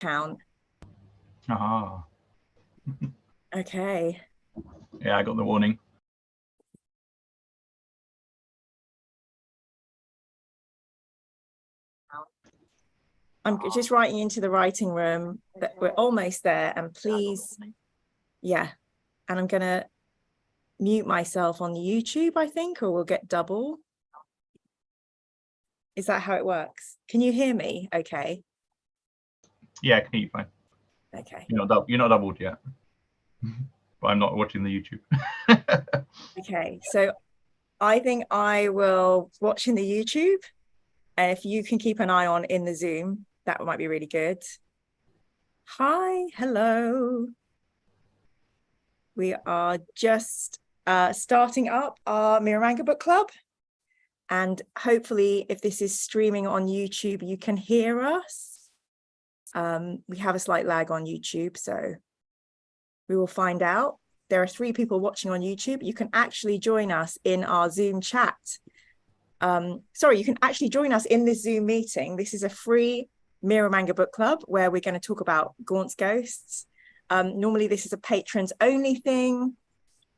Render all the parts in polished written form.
Count. Ah, Okay. yeah, I got the warning. I'm just writing into the writing room that we're almost there, and please, yeah. And I'm gonna mute myself on the YouTube, I think, or we'll get double. Is that how it works? Can you hear me? Okay. Yeah, I can hear you fine. Okay. You're not doubled yet, but I'm not watching the YouTube. Okay. So I think I will watch in the YouTube. And if you can keep an eye on in the Zoom, that might be really good. Hi, hello. We are just starting up our Mira Manga book club. And hopefully, if this is streaming on YouTube, you can hear us. We have a slight lag on YouTube, so we will find out. There are 3 people watching on YouTube. You can actually join us in our Zoom chat. You can actually join us in this Zoom meeting. This is a free Mira Manga book club where we're going to talk about Gaunts ghosts. Normally, this is a patrons only thing,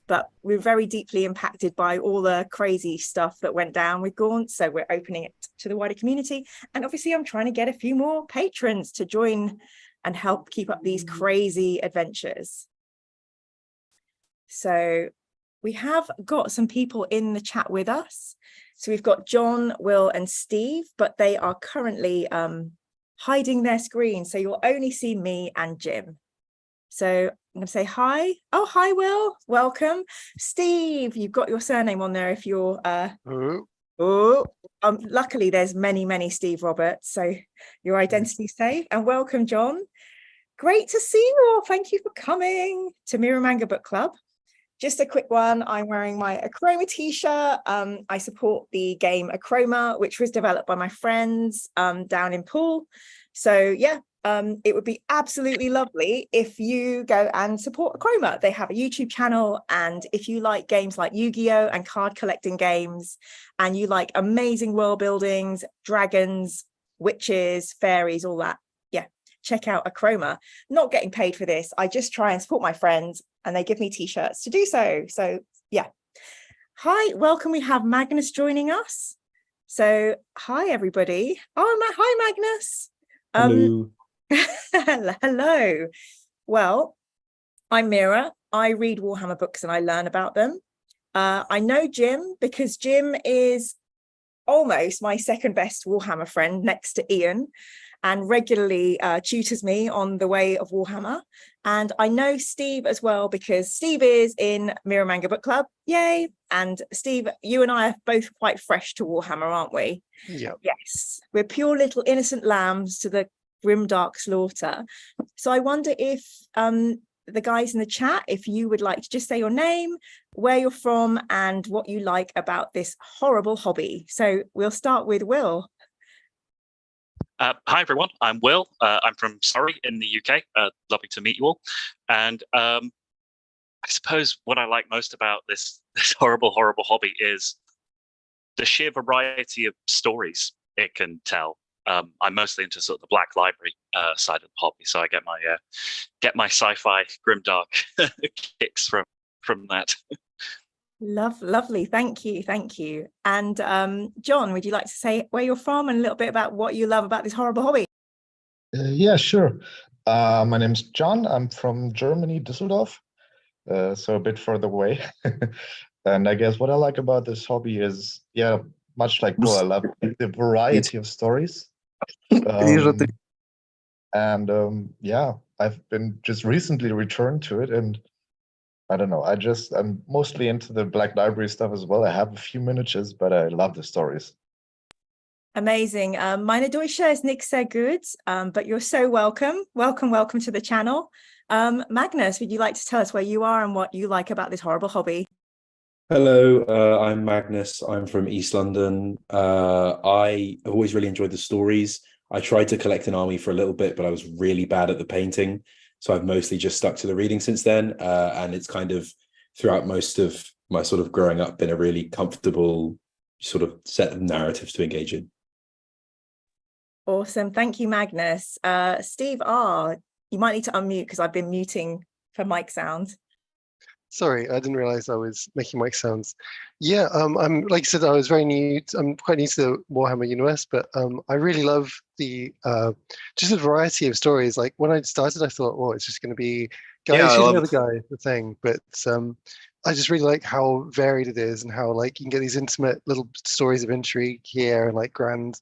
but we're very deeply impacted by all the crazy stuff that went down with Gaunts. So we're opening it to the wider community. And obviously, I'm trying to get a few more patrons to join and help keep up these crazy adventures. So we have got some people in the chat with us. So we've got John, Will, and Steve, but they are currently hiding their screen. So you'll only see me and Jim. So I'm going to say hi. Oh, hi, Will. Welcome. Steve, you've got your surname on there if you're... luckily, there's many Steve Roberts, so your identity's safe. And welcome, John. Great to see you all. Thank you for coming to Mira Manga Book Club. Just a quick one, I'm wearing my Acroma t-shirt. I support the game Acroma, which was developed by my friends down in Poole. So yeah, it would be absolutely lovely if you go and support Acroma. They have a YouTube channel, and if you like games like Yu-Gi-Oh! And card collecting games, and you like amazing world buildings, dragons, witches, fairies, all that, yeah, check out Acroma. Not getting paid for this. I just try and support my friends, and they give me t-shirts to do so. So yeah. Hi, welcome. We have Magnus joining us. So hi, everybody. Oh, hi, Magnus. Hello. Hello. Well, I'm Mira. I read Warhammer books and I learn about them. I know Jim because Jim is almost my second best Warhammer friend next to Ian, and regularly tutors me on the way of Warhammer. And I know Steve as well because Steve is in Mira Manga Book Club. Yay. And Steve, you and I are both quite fresh to Warhammer, aren't we? Yeah. Yes. We're pure little innocent lambs to the grim dark slaughter. So I wonder if the guys in the chat, if you would like to just say your name, where you're from, and what you like about this horrible hobby. So we'll start with Will. Hi, everyone. I'm Will. I'm from Surrey in the UK. Lovely to meet you all. And I suppose what I like most about this horrible hobby is the sheer variety of stories it can tell. I'm mostly into sort of the Black Library side of the hobby, so I get my sci-fi grimdark kicks from that. Lovely. Thank you. And John, would you like to say where you're from and a little bit about what you love about this horrible hobby? Yeah, sure. My name's John. I'm from Germany, Düsseldorf, so a bit further away. And I guess what I like about this hobby is, yeah, much like Will, I love the variety of stories. Yeah, I've been just recently returned to it, and I don't know, I'm mostly into the Black Library stuff as well. I have a few miniatures, but I love the stories. Amazing. Meine Deutsche ist nicht sehr gut, but you're so welcome. Welcome to the channel. Magnus, would you like to tell us where you are and what you like about this horrible hobby? Hello, I'm Magnus. I'm from East London. I have always really enjoyed the stories. I tried to collect an army for a little bit, but I was really bad at the painting. So I've mostly just stuck to the reading since then. And it's kind of throughout most of my sort of growing up been a really comfortable sort of set of narratives to engage in. Awesome. Thank you, Magnus. Steve R, you might need to unmute because I've been muting for mic sound. Sorry, I didn't realize I was making mic sounds. Yeah, I'm like I said, I was very new. I'm quite new to the Warhammer universe, but I really love the just a variety of stories. Like when I started, I thought, oh, it's just going to be guy Yeah, I shooting love the other guy, the thing. But I just really like how varied it is and how like you can get these intimate little stories of intrigue here and like grand,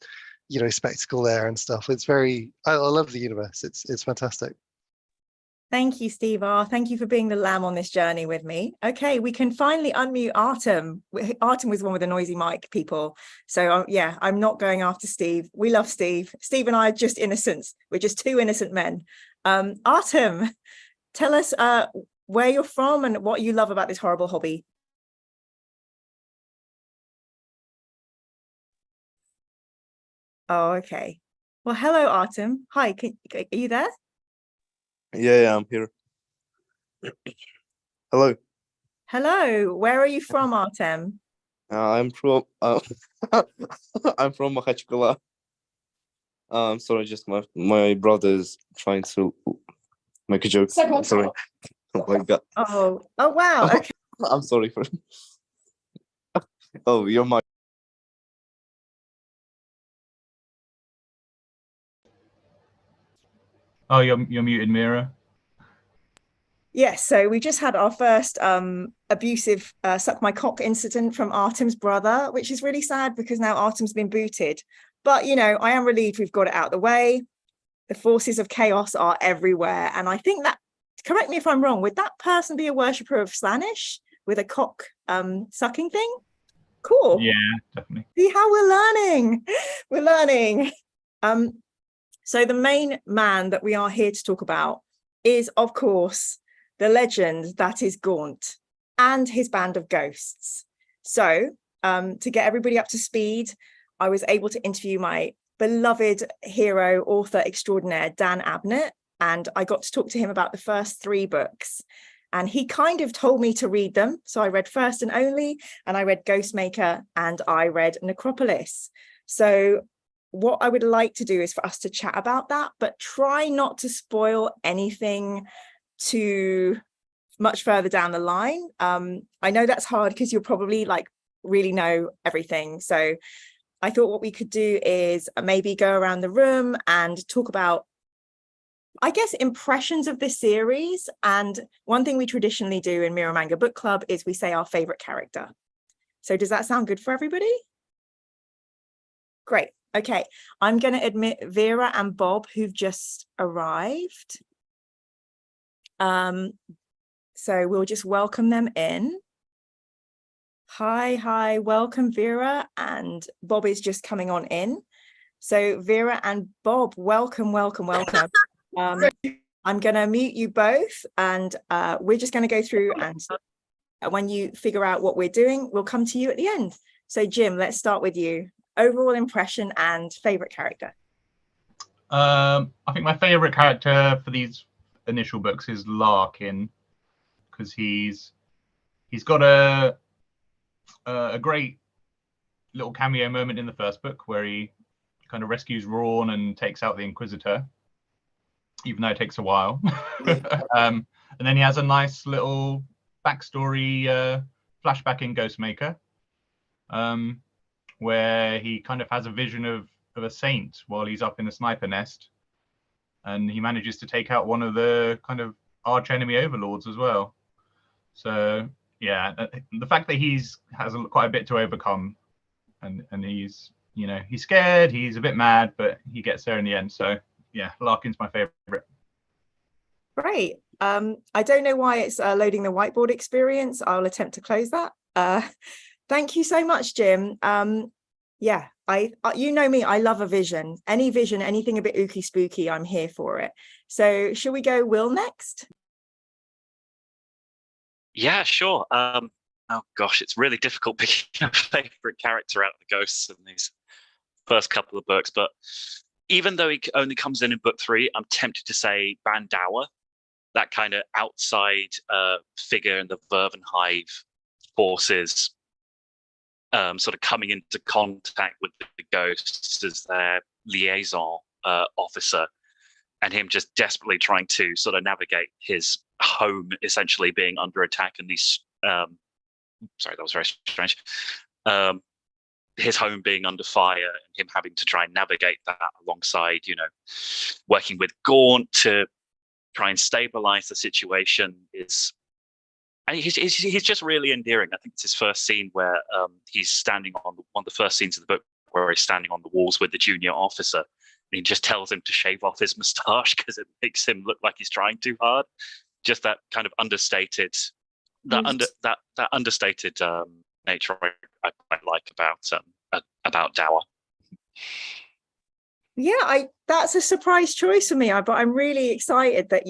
spectacle there and stuff. It's very, I love the universe. It's fantastic. Thank you, Steve R. Thank you for being the lamb on this journey with me. Okay, we can finally unmute Artem. Artem was one with the noisy mic, people. So yeah, I'm not going after Steve. We love Steve. Steve and I are just innocents. We're just two innocent men. Artem, tell us where you're from and what you love about this horrible hobby. Oh, okay. Well, hello, Artem. Hi, are you there? Yeah, I'm here. Hello. Hello. Where are you from, Artem? I'm from I'm from Makhachkala. Sorry, just my brother is trying to make a joke. I'm sorry. Oh my God. Oh wow. Okay. I'm sorry for. Oh, you're my. Oh, you're muted, Mira. Yes, so we just had our first abusive suck my cock incident from Artem's brother, which is really sad because now Artem's been booted. But, I am relieved we've got it out of the way. The forces of chaos are everywhere. And I think that, correct me if I'm wrong, would that person be a worshipper of Slaanesh with a cock sucking thing? Cool. Yeah, definitely. See how we're learning. We're learning. So the main man that we are here to talk about is, of course, the legend that is Gaunt and his band of ghosts. So to get everybody up to speed, I was able to interview my beloved hero, author extraordinaire, Dan Abnett, and I got to talk to him about the first 3 books. And he kind of told me to read them. So I read First and Only, and I read Ghostmaker, and I read Necropolis. So what I would like to do is for us to chat about that, but try not to spoil anything too much further down the line. I know that's hard because you'll probably really know everything. So I thought what we could do is maybe go around the room and talk about, I guess, impressions of this series. And one thing we traditionally do in Mira Manga Book Club is we say our favorite character. So does that sound good for everybody? Great. Okay, I'm going to admit Vera and Bob, who've just arrived. So we'll just welcome them in. Hi, welcome Vera, and Bob is just coming on in. So Vera and Bob, welcome. I'm going to mute you both, and we're just going to go through, and when you figure out what we're doing, we'll come to you at the end. So Jim, let's start with you. Overall impression and favorite character. I think my favorite character for these initial books is Larkin, because he's got a great little cameo moment in the first book where he kind of rescues Rawn and takes out the Inquisitor, even though it takes a while. And then he has a nice little backstory flashback in Ghostmaker, where he kind of has a vision of a saint while he's up in the sniper nest, and he manages to take out one of the kind of arch enemy overlords as well. So yeah, the fact that has quite a bit to overcome, and he's he's scared, he's a bit mad, but he gets there in the end. So yeah, Larkin's my favorite. Great. I don't know why it's loading the whiteboard experience. I'll attempt to close that. Thank you so much, Jim. Yeah, you know me, I love a vision. Any vision, anything a bit ooky spooky, I'm here for it. So shall we go Will next? Yeah, sure. Oh gosh, it's really difficult picking a favorite character out of the ghosts in these first couple of books. But even though he only comes in book 3, I'm tempted to say Bandawa, that kind of outside figure in the Verven Hive forces, sort of coming into contact with the ghosts as their liaison. officer, and him just desperately trying to sort of navigate his home essentially being under attack, and these sorry, that was very strange. His home being under fire, and him having to try and navigate that alongside, working with Gaunt to try and stabilize the situation is. And he's just really endearing. I think it's his first scene where he's standing on one of the first scenes of the book where he's standing on the walls with the junior officer. And he just tells him to shave off his moustache because it makes him look like he's trying too hard. Just that kind of understated, understated nature I quite like about Dower. Yeah, that's a surprise choice for me, but I'm really excited that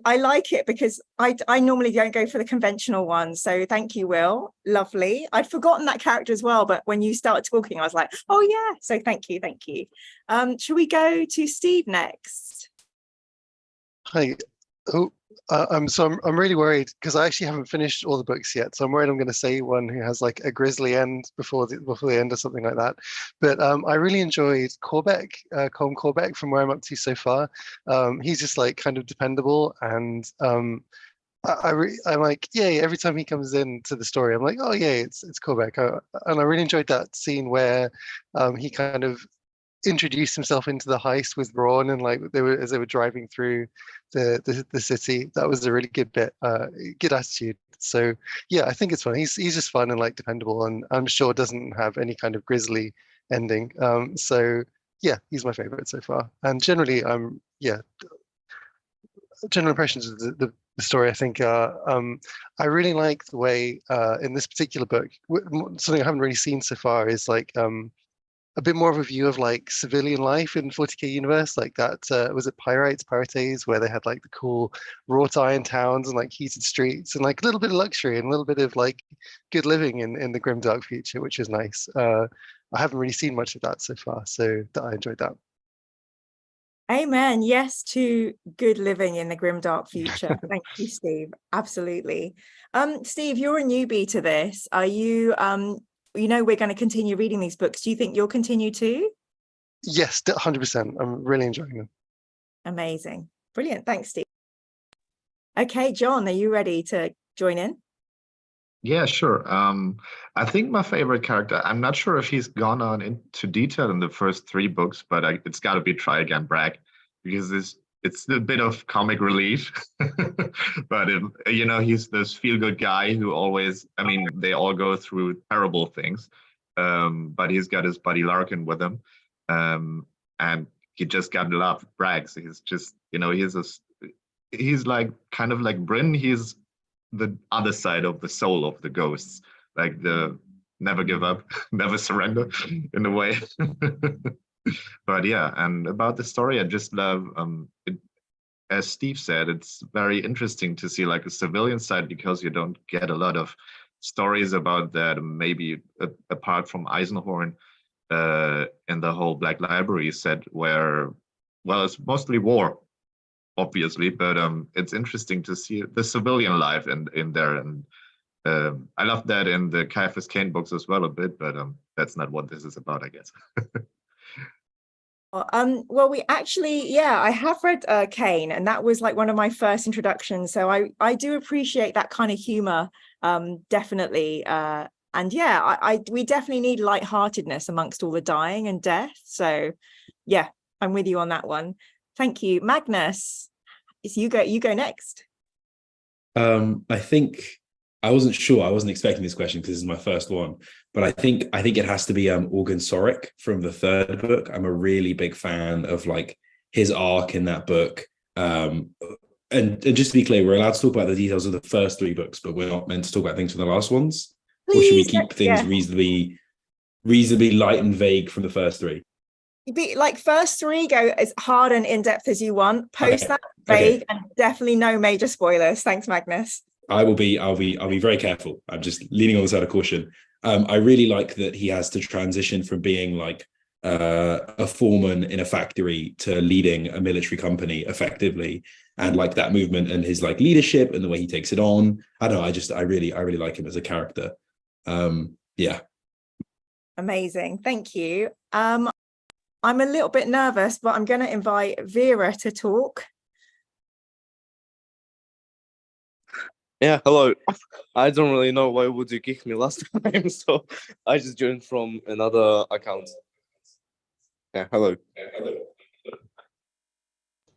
I like it because I normally don't go for the conventional ones. So thank you, Will. Lovely. I'd forgotten that character as well, but when you started talking, I was like, oh yeah. So thank you. Should we go to Steve next? Hi. Oh, I'm really worried because I actually haven't finished all the books yet. So I'm worried I'm going to say one who has like a grisly end before the end or something like that. But I really enjoyed Corbeck, Colm Corbeck, from where I'm up to so far. He's just like kind of dependable, and I'm like, yay! Every time he comes into the story, I'm like, oh yay, it's Corbeck. And I really enjoyed that scene where he kind of introduced himself into the heist with Braun, and like as they were driving through the city. That was a really good bit, good attitude. So yeah, I think it's fun. He's just fun and like dependable, and I'm sure doesn't have any kind of grisly ending. So yeah, he's my favorite so far. And generally, general impressions of the story, I think, I really like the way in this particular book, something I haven't really seen so far is like a bit more of a view of like civilian life in 40k universe, like that was it Pirates, where they had like the cool wrought iron towns and like heated streets and like a little bit of luxury and a little bit of like good living in the grimdark future, which is nice. I haven't really seen much of that so far, so I enjoyed that. Amen. Yes to good living in the grimdark future. Thank you, Steve. Absolutely. Steve, you're a newbie to this. Are you we're going to continue reading these books. Do you think you'll continue too? Yes, 100%. I'm really enjoying them. Amazing. Brilliant. Thanks, Steve. Okay, John, are you ready to join in? Yeah, sure. I think my favorite character, I'm not sure if he's gone on into detail in the first 3 books, but it's got to be Try Again Bragg, because it's a bit of comic relief. But he's this feel-good guy who always, they all go through terrible things, but he's got his buddy Larkin with him, and he just got love Bragg. So he's just, he's like kind of like Bryn. He's the other side of the soul of the ghosts, like the never give up, never surrender in a way. But yeah, and about the story, I just love it. As Steve said, it's very interesting to see like a civilian side, because you don't get a lot of stories about that, maybe apart from Eisenhorn in the whole Black Library set, where, well, it's mostly war, obviously, but it's interesting to see the civilian life in there, and I love that in the Caiaphas Cain books as well a bit, but that's not what this is about, I guess. Well, we actually, I have read Cain, and that was like one of my first introductions, so I do appreciate that kind of humor, definitely, and we definitely need lightheartedness amongst all the dying and death, so yeah, I'm with you on that one. Thank you. Magnus, you go next. I think I wasn't sure. I wasn't expecting this question because this is my first one, but I think it has to be Organ Soric from the 3rd book. I'm a really big fan of like his arc in that book. And just to be clear, we're allowed to talk about the details of the first 3 books, but we're not meant to talk about things from the last ones. Please, or should we keep things reasonably light and vague from the first 3? Be like first 3, go as hard and in-depth as you want. Post that vague, and definitely no major spoilers. Thanks, Magnus. I'll be very careful. I'm just leaning on the side of caution. I really like that he has to transition from being like a foreman in a factory to leading a military company effectively, and like that movement and his like leadership and the way he takes it on. I don't know. I really like him as a character. Yeah. Amazing. Thank you. I'm a little bit nervous, but I'm going to invite Vera to talk. Yeah, hello. I don't really know why would you kick me last time, so I just joined from another account. Yeah, hello.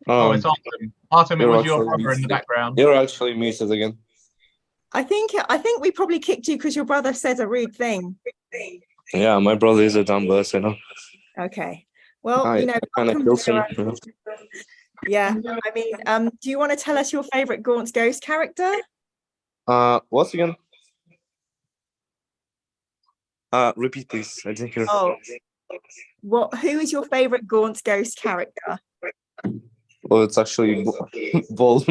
Oh, it's Artem. Artem, it you're was your actually brother in the muted. background. You're actually muted again. I think we probably kicked you because your brother says a rude thing. Yeah, my brother is a dumb boss, you know. Okay. Well, Kind of kills him. Yeah. I mean, do you want to tell us your favorite Gaunts Ghost character? What again? Repeat, please. I didn't hear. Oh, who is your favorite Gaunts Ghost character? Well, it's actually Ball.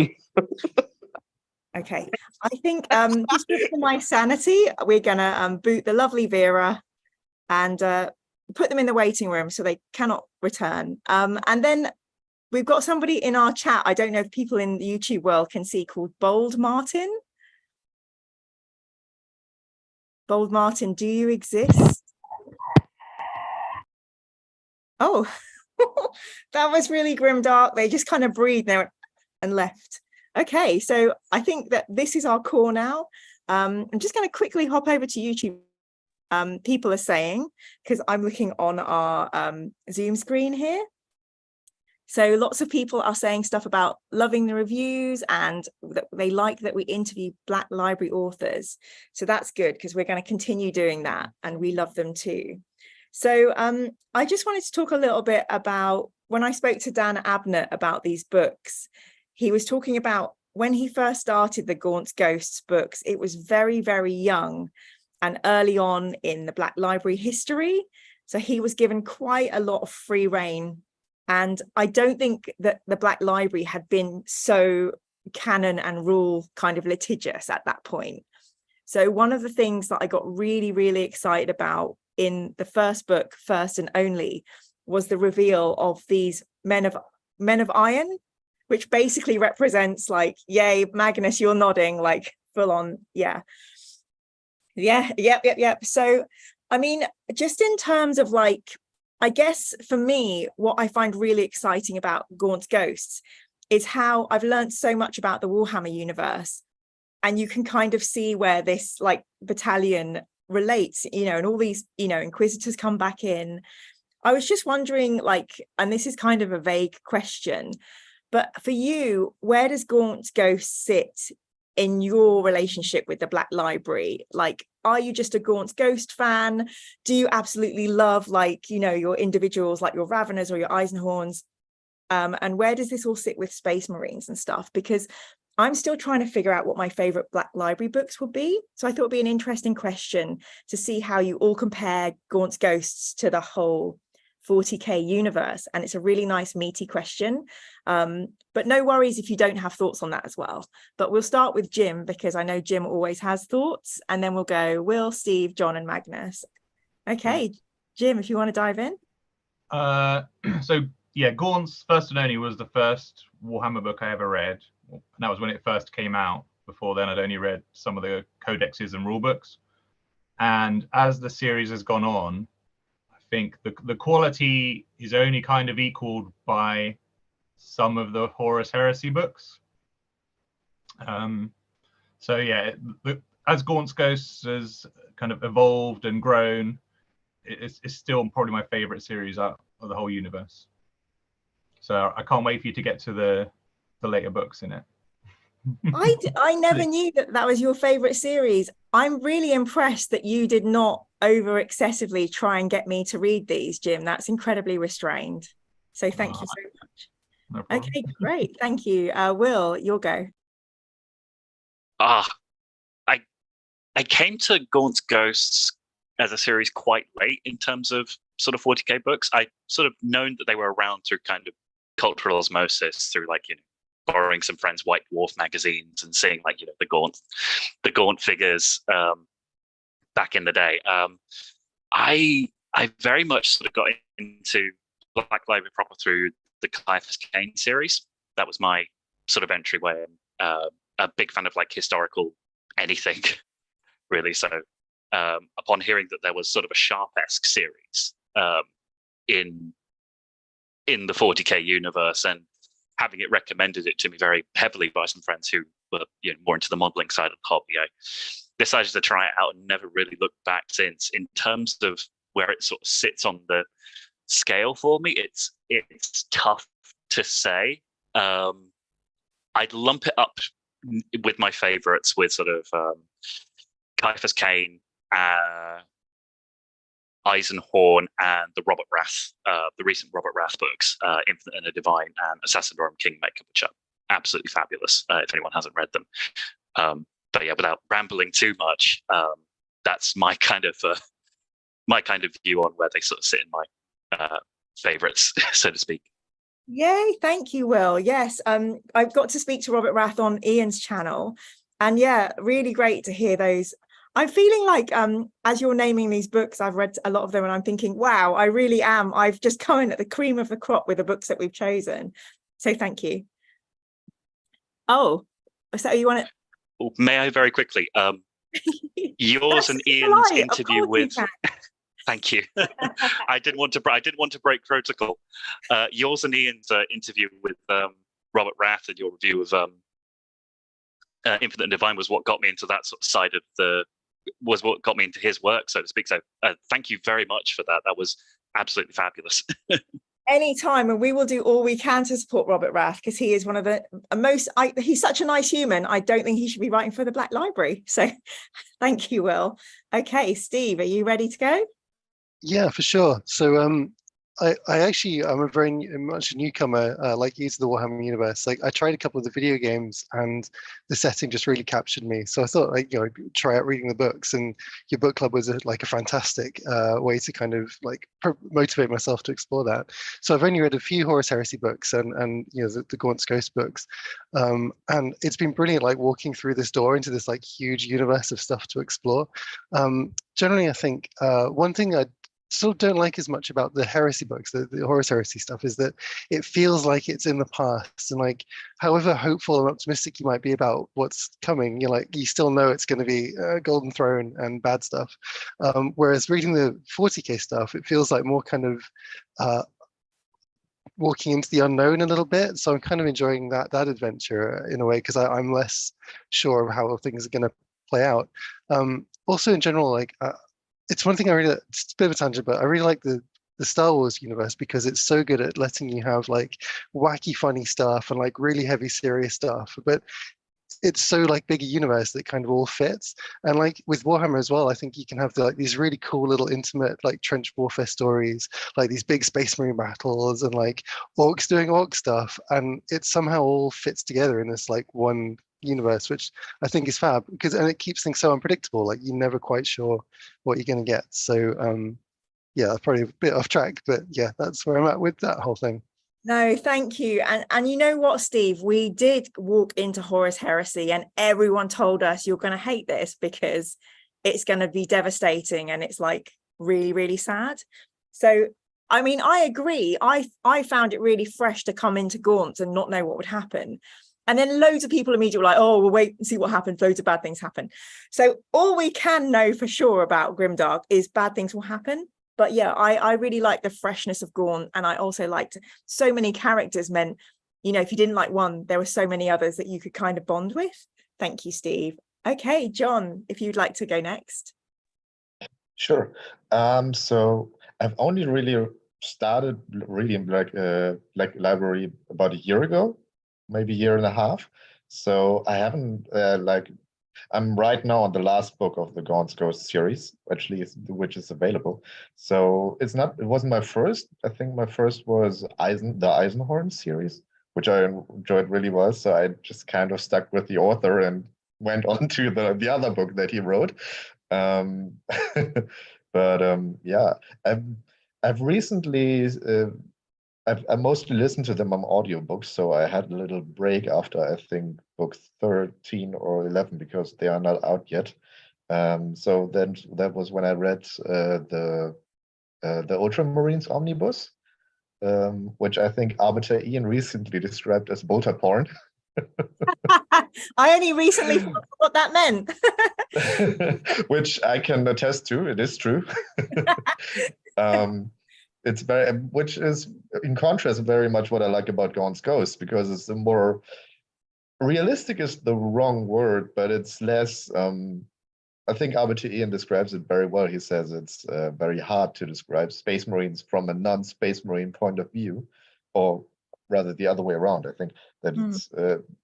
Okay. I think just for my sanity, we're gonna boot the lovely Vera and put them in the waiting room so they cannot return. And then we've got somebody in our chat, I don't know if people in the YouTube world can see, called Bold Martin. Bold Martin, do you exist? Oh, that was really grimdark. They just kind of breathed there and left. Okay, so I think that this is our core now. I'm just going to quickly hop over to YouTube. People are saying, because I'm looking on our Zoom screen here. So lots of people are saying stuff about loving the reviews and that they like that we interview Black Library authors. So that's good because we're going to continue doing that and we love them too. So I just wanted to talk a little bit about when I spoke to Dan Abnett about these books. He was talking about when he first started the Gaunts Ghosts books, it was very, very young and early on in the Black Library history. So he was given quite a lot of free rein. And I don't think that the Black Library had been so canon and rule kind of litigious at that point. So one of the things that I got really, really excited about in the first book, First and Only, was the reveal of these men of iron, which basically represents like, yay, Magnus, you're nodding, like full on, yeah. Yep. So, I mean, just in terms of like, I guess for me, what I find really exciting about Gaunts Ghosts is how I've learned so much about the Warhammer universe. And you can kind of see where this like battalion relates, you know, and all these, you know, Inquisitors come back in. I was just wondering, like, and this is kind of a vague question, but for you, where does Gaunts Ghosts sit in your relationship with the Black Library? Like, are you just a Gaunts Ghost fan? Do you absolutely love, like, you know, your individuals like your Raveners or your Eisenhorns? And where does this all sit with Space Marines and stuff? Because I'm still trying to figure out what my favorite Black Library books would be. So I thought it'd be an interesting question to see how you all compare Gaunts Ghosts to the whole 40k universe. And it's a really nice meaty question. But no worries if you don't have thoughts on that as well. But we'll start with Jim, because I know Jim always has thoughts. And then we'll go Will, Steve, John, and Magnus. Okay, Jim, if you want to dive in. So yeah, Gaunts First and Only was the first Warhammer book I ever read. And that was when it first came out. Before then, I'd only read some of the codexes and rule books. And as the series has gone on, I think the quality is only kind of equaled by some of the Horus Heresy books. So yeah, as Gaunts Ghosts has kind of evolved and grown, it's still probably my favorite series out of the whole universe. So I can't wait for you to get to the later books in it. I never knew that was your favorite series. I'm really impressed that you did not over excessively try and get me to read these, Jim. That's incredibly restrained. So thank you so much. No problem. Okay, great. Thank you. Will, you'll go. I came to Gaunt's Ghosts as a series quite late in terms of sort of 40k books. I sort of known that they were around through kind of cultural osmosis, through like, you know, borrowing some friends' White Dwarf magazines and seeing like, you know, the Gaunt figures back in the day. I very much sort of got into Black Library proper through the Caiaphas Cain series. That was my sort of entryway. A big fan of like historical anything, really. So upon hearing that there was sort of a Sharp-esque series in in the 40k universe, and having it recommended it to me very heavily by some friends who were more into the modeling side of the hobby. I decided to try it out and never really looked back since. In terms of where it sort of sits on the scale for me, it's tough to say. I'd lump it up with my favorites, with sort of Caiaphas Cain, Eisenhorn, and the Robert Rath, the recent Robert Rath books, Infinite and the Divine and Assassinorum Kingmaker, which are absolutely fabulous if anyone hasn't read them. But yeah, without rambling too much, that's my kind of view on where they sort of sit in my favorites, so to speak. Yay, thank you, Will. Yes, I've got to speak to Robert Rath on Ian's channel, and yeah, really great to hear those. I'm feeling like as you're naming these books, I've read a lot of them and I'm thinking, wow, I really am. I've just come in at the cream of the crop with the books that we've chosen. So thank you. Oh, so you want to... May I very quickly? Yours and Ian's interview with... Thank you. I didn't want to break protocol. Yours and Ian's interview with Robert Rath and your review of Infinite and Divine was what got me into that sort of side of was what got me into his work, so to speak. So thank you very much for that. That was absolutely fabulous. Anytime, and we will do all we can to support Robert Rath, because he is one of the most, he's such a nice human. I don't think he should be writing for the Black Library. So thank you, Will. Okay, Steve, are you ready to go? Yeah, for sure. So I actually, I'm a very much a newcomer, like you, to the Warhammer universe. Like, I tried a couple of the video games and the setting just really captured me. So I thought, like, try out reading the books, and your book club was like a fantastic way to kind of like motivate myself to explore that. So I've only read a few Horus Heresy books and the Gaunts Ghost books. And it's been brilliant, like walking through this door into this like huge universe of stuff to explore. Generally, I think one thing I still don't like as much about the heresy books, the Horus Heresy stuff, is that it feels like it's in the past, and like however hopeful and optimistic you might be about what's coming, you still know it's going to be a Golden Throne and bad stuff. Whereas reading the 40k stuff, it feels like more kind of walking into the unknown a little bit. So I'm kind of enjoying that adventure in a way, because I'm less sure of how things are going to play out. Also, in general, like it's one thing I really, it's a bit of a tangent, but I really like the Star Wars universe, because it's so good at letting you have like wacky, funny stuff and like really heavy, serious stuff. But it's so like big a universe that kind of all fits. And like with Warhammer as well, I think you can have these really cool little intimate like trench warfare stories, like these big space marine battles and like orcs doing orc stuff. And it somehow all fits together in this like one universe, which I think is fab, and it keeps things so unpredictable. Like you're never quite sure what you're going to get. So yeah, probably a bit off track, but yeah, that's where I'm at with that whole thing. No, thank you. And you know what, Steve, we did walk into Horus Heresy and everyone told us you're going to hate this because it's going to be devastating and it's like really, really sad. So I mean, I agree. I found it really fresh to come into Gaunts and not know what would happen. And then loads of people immediately were like, oh, we'll wait and see what happens. Loads of bad things happen. So all we can know for sure about Grimdark is bad things will happen. But yeah, I really like the freshness of Gaunt. And I also liked so many characters meant, if you didn't like one, there were so many others that you could kind of bond with. Thank you, Steve. Okay, John, if you'd like to go next. Sure. So I've only really started reading like library about a year ago, maybe a year and a half. So I haven't I'm right now on the last book of the Gaunts Ghost series, which is available. So it wasn't my first. I think my first was the Eisenhorn series, which I enjoyed really well. So I just kind of stuck with the author and went on to the other book that he wrote. Yeah, I've recently I mostly listened to them on audiobooks, so I had a little break after I think book 13 or 11 because they are not out yet. So then that was when I read the Ultramarines Omnibus, which I think Arbiter Ian recently described as bolter porn. I only recently forgot what that meant. Which I can attest to, it is true. it's very, which is in contrast very much what I like about Gaunt's Ghost, because it's a more realistic is the wrong word, but it's less. I think Albert Ian describes it very well. He says it's very hard to describe Space Marines from a non-Space Marine point of view, or rather the other way around. I think that it's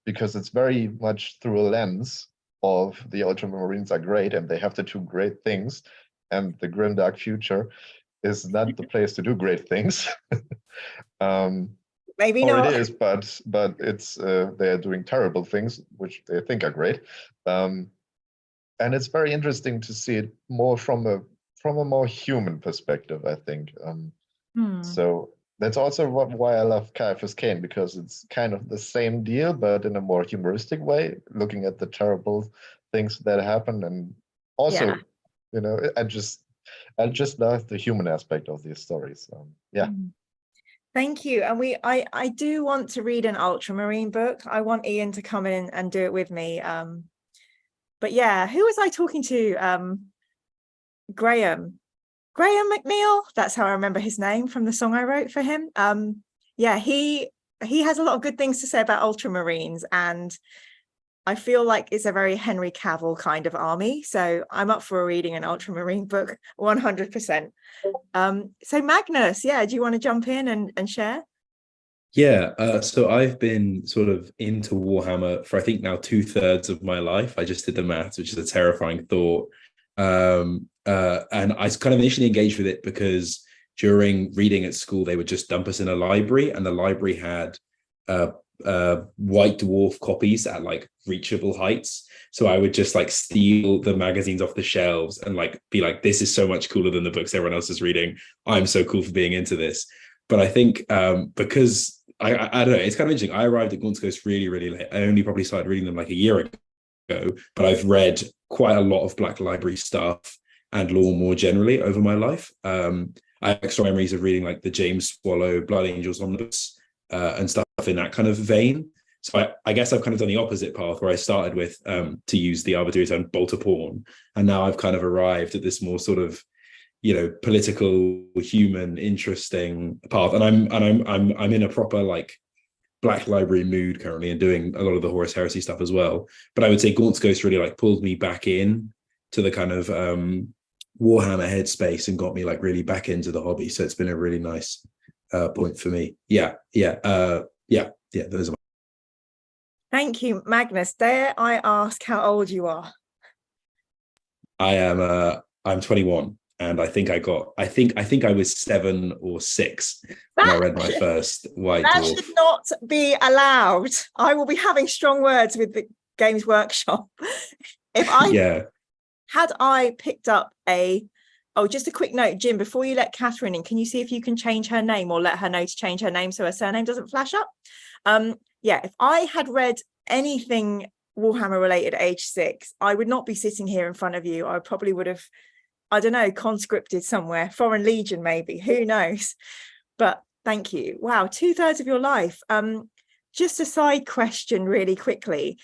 because it's very much through a lens of the Ultramarines are great and they have to do great things, and the grimdark future is not the place to do great things. Maybe or not. it is, but it's they're doing terrible things which they think are great. And it's very interesting to see it more from a more human perspective, I think. So that's also why I love Caiaphas Cain, because it's kind of the same deal, but in a more humoristic way, looking at the terrible things that happen. And also, you know, I just love the human aspect of these stories. Yeah. Thank you. And I do want to read an Ultramarine book. I want Ian to come in and do it with me. But yeah, who was I talking to? Graham McNeil. That's how I remember his name from the song I wrote for him. Yeah, he has a lot of good things to say about Ultramarines, and I feel like it's a very Henry Cavill kind of army. So I'm up for reading an Ultramarine book 100%. So Magnus, yeah, do you want to jump in and share? Yeah, so I've been sort of into Warhammer for I think now 2/3 of my life. I just did the maths, which is a terrifying thought. And I kind of initially engaged with it because during reading at school, they would just dump us in a library, and the library had White Dwarf copies at like reachable heights. So I would just like steal the magazines off the shelves and like be like, this is so much cooler than the books everyone else is reading. I'm so cool for being into this. But I think because I don't know, it's kind of interesting. I arrived at Gaunt's Ghost really, really late. I only probably started reading them like a year ago, but I've read quite a lot of Black Library stuff and lore more generally over my life. I have extra memories of reading like the James Swallow Blood Angels omnibus and stuff in that kind of vein. So I guess I've kind of done the opposite path, where I started with, to use the arbitrary term, Bolter Porn, and now I've kind of arrived at this more sort of, you know, political, human, interesting path. And I'm in a proper like Black Library mood currently, and doing a lot of the Horus Heresy stuff as well. But I would say Gaunt's Ghost really like pulled me back in to the kind of Warhammer headspace and got me like really back into the hobby. So it's been a really nice point for me. Yeah. Those are Thank you, Magnus. Dare I ask how old you are? I'm 21. And I think I was 7 or 6 when I read my first White Dwarf. That should not be allowed. I will be having strong words with the Games Workshop. Had I picked up just a quick note, Jim, before you let Catherine in, can you see if you can change her name or let her know to change her name so her surname doesn't flash up? If I had read anything Warhammer related at age 6, I would not be sitting here in front of you. I probably would have, I don't know, conscripted somewhere, Foreign Legion maybe, who knows? But thank you. Wow, 2/3 of your life. Just a side question really quickly,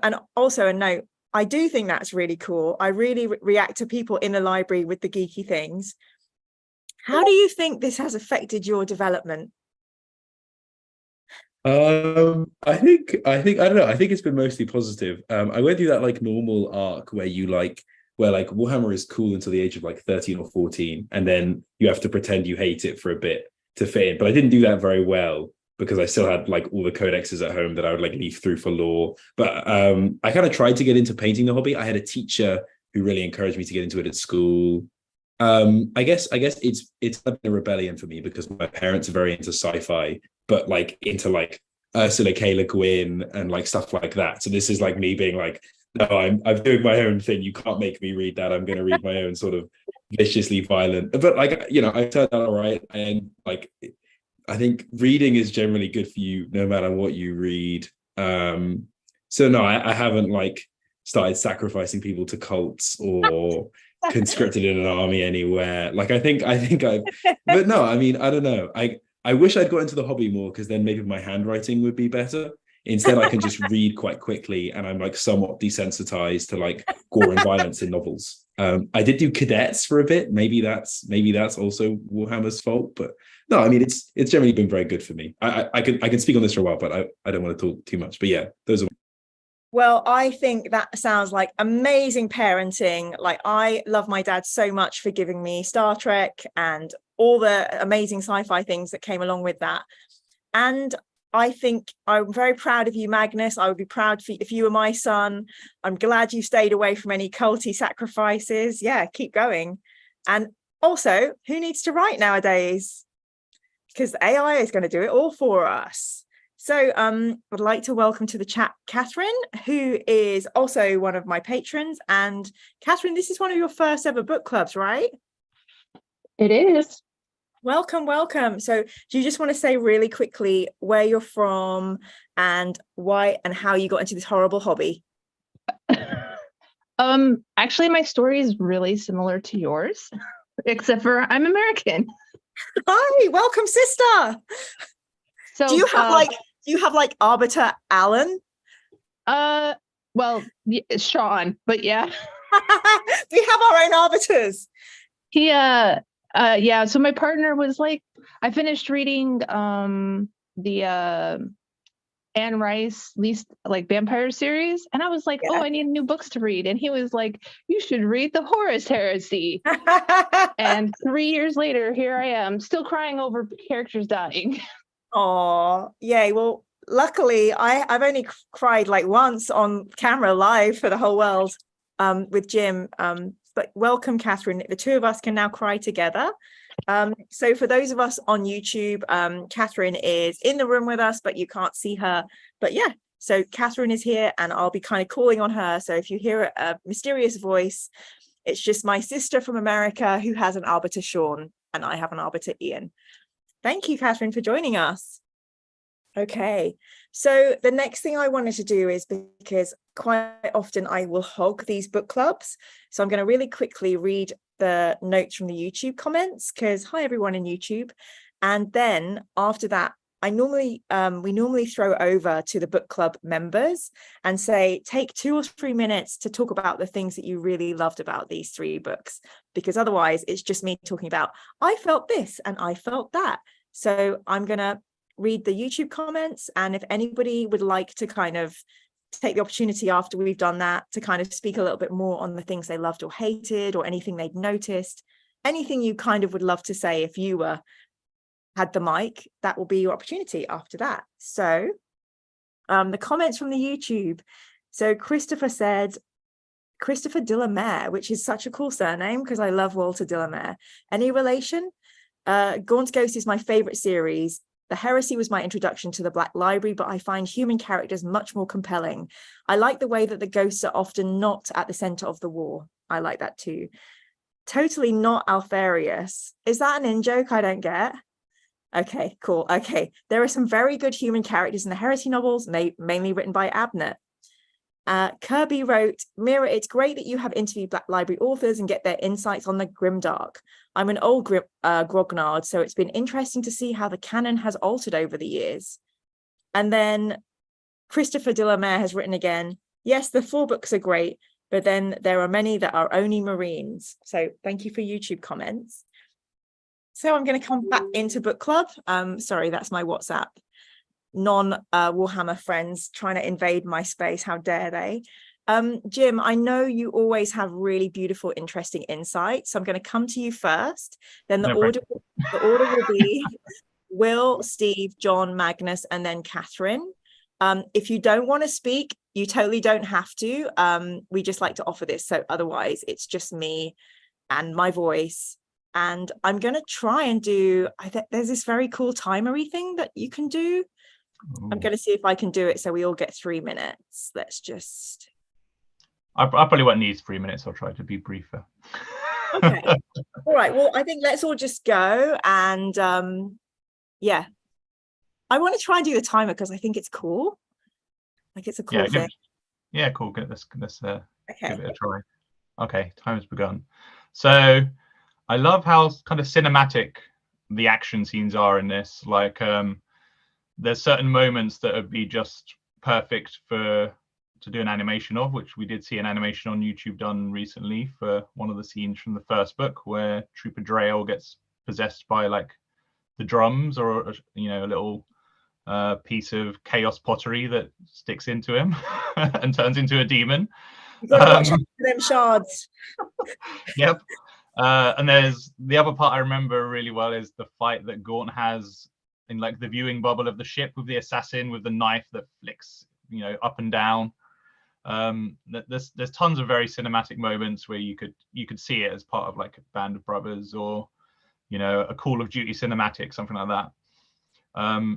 and also a note, I do think that's really cool. I really react to people in the library with the geeky things. How do you think this has affected your development? I think I don't know. I think it's been mostly positive. I went through that like normal arc where Warhammer is cool until the age of like 13 or 14, and then you have to pretend you hate it for a bit to fit in. But I didn't do that very well because I still had like all the codexes at home that I would like leaf through for lore. But I kind of tried to get into painting the hobby. I had a teacher who really encouraged me to get into it at school. I guess it's a rebellion for me because my parents are very into sci-fi, but like into like Ursula K. Le Guin and like stuff like that. So this is like me being like, no, I'm doing my own thing. You can't make me read that. I'm going to read my own sort of viciously violent. But like, you know, I turned out all right. And like, I think reading is generally good for you no matter what you read. So no, I haven't like started sacrificing people to cults or conscripted in an army anywhere. Like I think but no, I mean, I don't know. I wish I'd got into the hobby more, because then maybe my handwriting would be better. Instead, I can just read quite quickly, and I'm like somewhat desensitized to like gore and violence in novels. I did do cadets for a bit. Maybe that's also Warhammer's fault, but no, I mean it's generally been very good for me. I can speak on this for a while, but I don't want to talk too much. But yeah, those are. Well, I think that sounds like amazing parenting. Like, I love my dad so much for giving me Star Trek and all the amazing sci-fi things that came along with that. And I think I'm very proud of you, Magnus. I would be proud if you were my son. I'm glad you stayed away from any culty sacrifices. Yeah, keep going. And also, who needs to write nowadays? Because the AI is going to do it all for us. So I'd like to welcome to the chat Catherine, who is also one of my patrons. And Catherine, this is one of your first ever book clubs, right? It is. Welcome, welcome. So do you just want to say really quickly where you're from and why and how you got into this horrible hobby? Actually, my story is really similar to yours, except for I'm American. Hi, welcome, sister. So do you have like Arbiter Alan? Well, Sean, but yeah. We have our own arbiters. Yeah, so my partner was like, I finished reading the Anne Rice least like vampire series, and I was like, oh, I need new books to read, and he was like, you should read the Horus Heresy. And 3 years later, here I am, still crying over characters dying. Oh, yay. Well, luckily I've only cried like once on camera live for the whole world with Jim. But welcome, Catherine. The two of us can now cry together. So for those of us on YouTube, Catherine is in the room with us, but you can't see her. But yeah, so Catherine is here and I'll be kind of calling on her. So if you hear a mysterious voice, it's just my sister from America who has an arbiter Sean and I have an arbiter Ian. Thank you, Catherine, for joining us. Okay, so the next thing I wanted to do is, because quite often I will hog these book clubs, so I'm going to really quickly read the notes from the YouTube comments, because hi everyone in YouTube, and then after that we normally throw over to the book club members and say, take 2 or 3 minutes to talk about the things that you really loved about these 3 books, because otherwise it's just me talking about, I felt this and I felt that. So I'm going to read the YouTube comments, and if anybody would like to kind of take the opportunity after we've done that to kind of speak a little bit more on the things they loved or hated, or anything they'd noticed, anything you kind of would love to say if you had the mic, that will be your opportunity after that. So the comments from the YouTube. So Christopher said, Christopher de la Mare, which is such a cool surname because I love Walter de la Mare. Any relation? Gaunt's Ghost is my favorite series. The Heresy was my introduction to the Black Library, but I find human characters much more compelling. I like the way that the ghosts are often not at the center of the war. I like that too. Totally not Alfarius. Is that an in-joke I don't get? Okay, cool. Okay, there are some very good human characters in the Heresy novels, mainly written by Abnett. Kirby wrote, Mira, it's great that you have interviewed Black Library authors and get their insights on the grimdark. I'm an old grognard, so it's been interesting to see how the canon has altered over the years. And then Christopher de la Mare has written again, yes, the 4 books are great, but then there are many that are only Marines. So thank you for YouTube comments. So I'm going to come back into book club. Sorry, that's my WhatsApp. Non-Warhammer friends trying to invade my space. How dare they? Jim, I know you always have really beautiful, interesting insights. So I'm going to come to you first. Then the order will be Will, Steve, John, Magnus, and then Catherine. If you don't want to speak, you totally don't have to. We just like to offer this. So otherwise, it's just me and my voice. And I'm going to try and do, there's this very cool timery thing that you can do. I'm going to see if I can do it so we all get 3 minutes. Let's just... I probably won't need 3 minutes. I'll try to be briefer. Okay. All right. Well, I think let's all just go. And yeah, I want to try and do the timer because I think it's cool. Like, it's a cool thing. Yeah, cool. Good. Let's okay. give it a try. Okay, time has begun. So I love how kind of cinematic the action scenes are in this. Like, there's certain moments that would be just perfect for to do an animation of, which we did see an animation on YouTube done recently for one of the scenes from the first book where Trooper Drail gets possessed by like the drums, or you know, a little piece of chaos pottery that sticks into him and turns into a demon. You've got to watch out for them shards. Yep. And there's the other part I remember really well is the fight that Gaunt has in like the viewing bubble of the ship with the assassin with the knife that flicks, you know, up and down. There's tons of very cinematic moments where you could see it as part of like a Band of Brothers, or you know, a Call of Duty cinematic, something like that.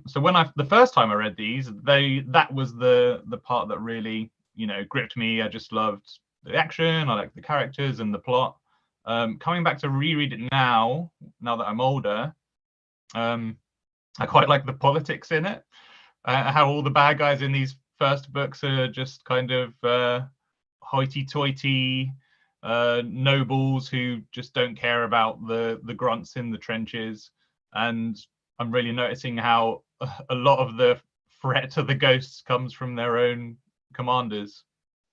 So when the first time I read these, that was the part that really, you know, gripped me. I just loved the action, I liked the characters and the plot. Coming back to reread it now that I'm older, I quite like the politics in it. How all the bad guys in these first books are just kind of hoity-toity nobles who just don't care about the grunts in the trenches. And I'm really noticing how a lot of the threat to the ghosts comes from their own commanders.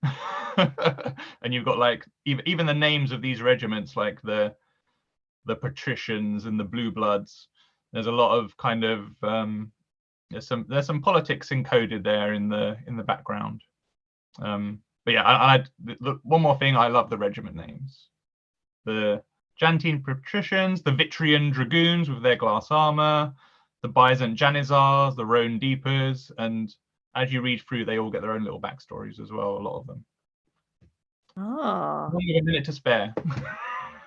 And you've got like even the names of these regiments, like the patricians and the blue bloods. There's a lot of kind of there's some politics encoded there in the background. But yeah, one more thing, I love the regiment names. The Jantine patricians, the Vitrian dragoons with their glass armor, the Byzant Janizars, the Rhone Deepers, and as you read through, they all get their own little backstories as well, a lot of them. Oh, Only a minute to spare.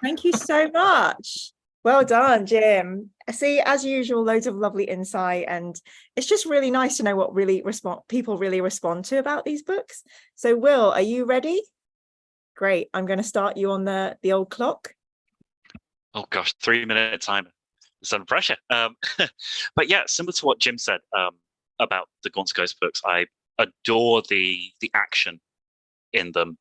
thank you so much. Well done, Jim. See, as usual, loads of lovely insight, and it's just really nice to know what people really respond to about these books. So, Will, are you ready? Great. I'm going to start you on the old clock. Oh gosh, 3-minute timer. It's under pressure. But yeah, similar to what Jim said about the Gaunts Ghost books, I adore the action in them.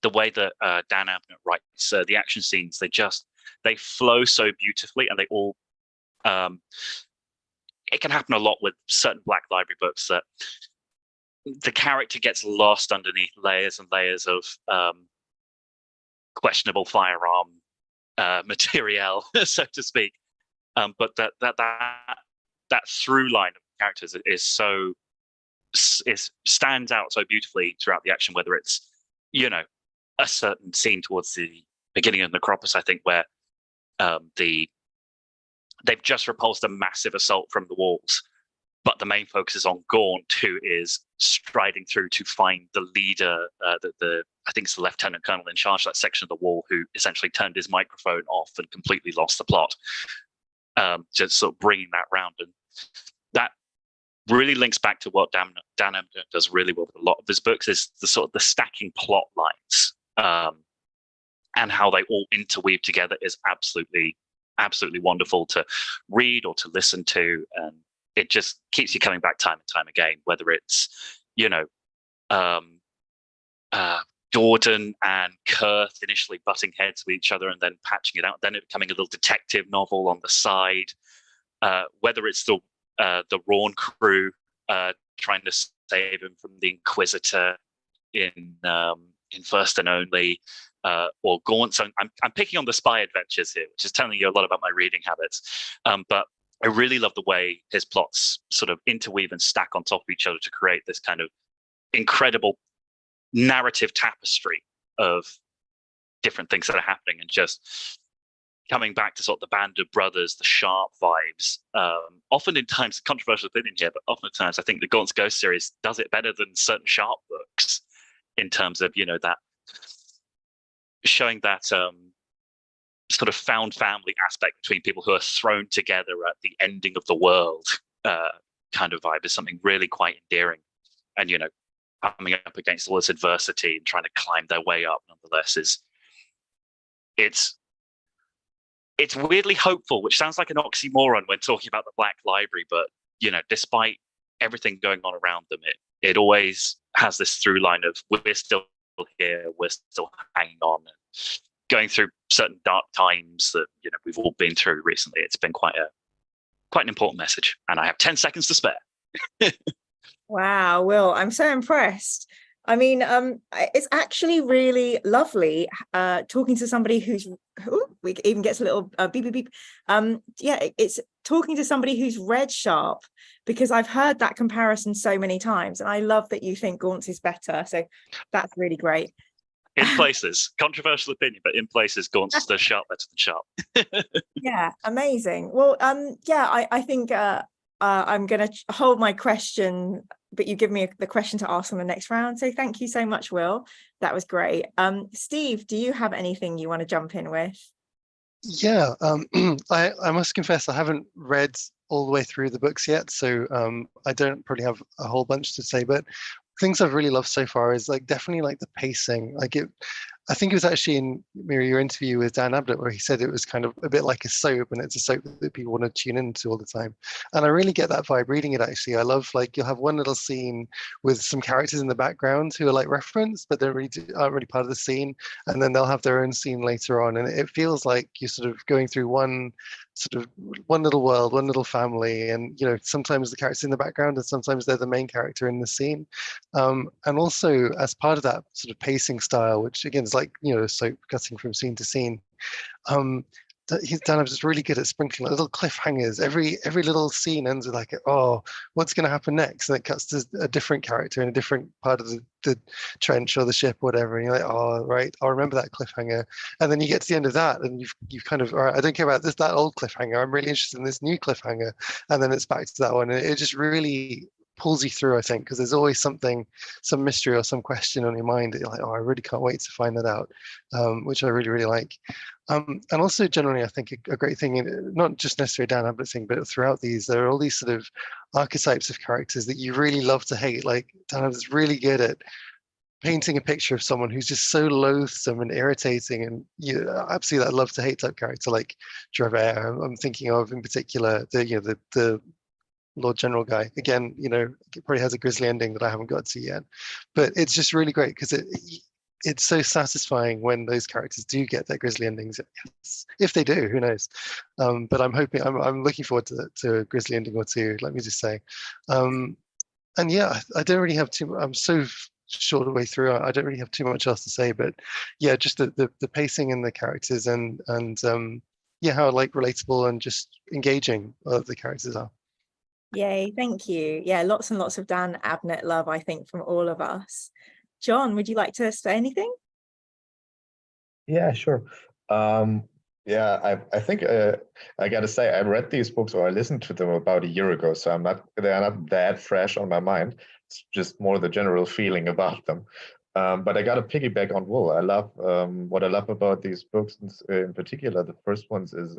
The way that Dan Abnett writes the action scenes, they flow so beautifully, and they all it can happen a lot with certain Black Library books that the character gets lost underneath layers and layers of questionable firearm material, so to speak. But that through line of characters stands out so beautifully throughout the action, whether it's, you know, a certain scene towards the beginning of Necropolis, I think, where they've just repulsed a massive assault from the walls, but the main focus is on Gaunt, who is striding through to find the leader, I think it's the lieutenant colonel in charge of that section of the wall, who essentially turned his microphone off and completely lost the plot. Just sort of bringing that round, and that really links back to what Dan Abnett does really well with a lot of his books, is the sort of the stacking plot lines, and how they all interweave together is absolutely wonderful to read or to listen to, and it just keeps you coming back time and time again, whether it's, you know, Jordan and Kurth initially butting heads with each other and then patching it out, then it becoming a little detective novel on the side, whether it's the Rawn crew trying to save him from the Inquisitor in First and Only, or Gaunts. I'm picking on the spy adventures here, which is telling you a lot about my reading habits. But I really love the way his plots sort of interweave and stack on top of each other to create this kind of incredible narrative tapestry of different things that are happening, and just coming back to sort of the Band of Brothers, the Sharp vibes. Often in times, controversial opinion here, but often at times I think the Gaunts Ghost series does it better than certain Sharp books in terms of, you know, that showing that sort of found family aspect between people who are thrown together at the ending of the world kind of vibe is something really quite endearing. And, you know, coming up against all this adversity and trying to climb their way up nonetheless it's weirdly hopeful, which sounds like an oxymoron when talking about the Black Library, but, you know, despite everything going on around them, it always has this through line of we're still here, we're still hanging on, and going through certain dark times that, you know, we've all been through recently. It's been quite an important message, and I have 10 seconds to spare. Wow, Will, I'm so impressed. I mean, it's actually really lovely talking to somebody who's, we even gets a little beep, beep, beep. Yeah, it's talking to somebody who's read Sharp, because I've heard that comparison so many times, and I love that you think Gaunts is better. So that's really great. In places, controversial opinion, but in places, Gaunts does Sharp better than Sharp. Yeah, amazing. Well, yeah, I think I'm going to hold my question, but you give me the question to ask on the next round. So thank you so much, Will. That was great. Steve, do you have anything you want to jump in with? Yeah, I must confess I haven't read all the way through the books yet, so I don't probably have a whole bunch to say, but things I've really loved so far is like definitely like the pacing. Like I think it was actually in Mira, your interview with Dan Ablett, where he said it was kind of a bit like a soap, and it's a soap that people want to tune into all the time. And I really get that vibe reading it. Actually, I love, like, you'll have one little scene with some characters in the background who are like referenced, but they're really aren't really part of the scene, and then they'll have their own scene later on, and it feels like you're sort of going through one little world, one little family, and sometimes the characters in the background, and sometimes they're the main character in the scene. And also, as part of that sort of pacing style, which again is like soap cutting from scene to scene, Dan is really good at sprinkling little cliffhangers. Every little scene ends with like, oh, what's going to happen next? And it cuts to a different character in a different part of the trench or the ship or whatever. And you're like, oh, right, I'll remember that cliffhanger. And then you get to the end of that, and you've kind of, all right, I don't care about that old cliffhanger. I'm really interested in this new cliffhanger. And then it's back to that one. And it just really pulls you through, I think, because there's always some mystery or some question on your mind that you're like, oh, I really can't wait to find that out, which I really, really like. And also generally, I think a great thing, not just necessarily Dan Ablett's thing, but throughout these, there are all these sort of archetypes of characters that you really love to hate. Like Dan Ablett's really good at painting a picture of someone who's just so loathsome and irritating, and absolutely that love to hate type character like Dravere. I'm thinking of in particular the Lord General guy. Again, it probably has a grisly ending that I haven't got to yet, but it's just really great because it's so satisfying when those characters do get their grisly endings. If they do, who knows? But I'm looking forward to a grisly ending or two, let me just say. And yeah, I don't really have I'm so short way through. I don't really have too much else to say, but yeah, just the pacing and the characters and yeah, how like relatable and just engaging the characters are. Yay, thank you. Yeah, lots and lots of Dan Abnett love, I think, from all of us. John, would you like to say anything? Yeah, sure. Yeah, I think I gotta say I read these books, or I listened to them about a year ago, so they're not that fresh on my mind. It's just more the general feeling about them. But I got to piggyback on Will. I love what I love about these books in particular. The first ones is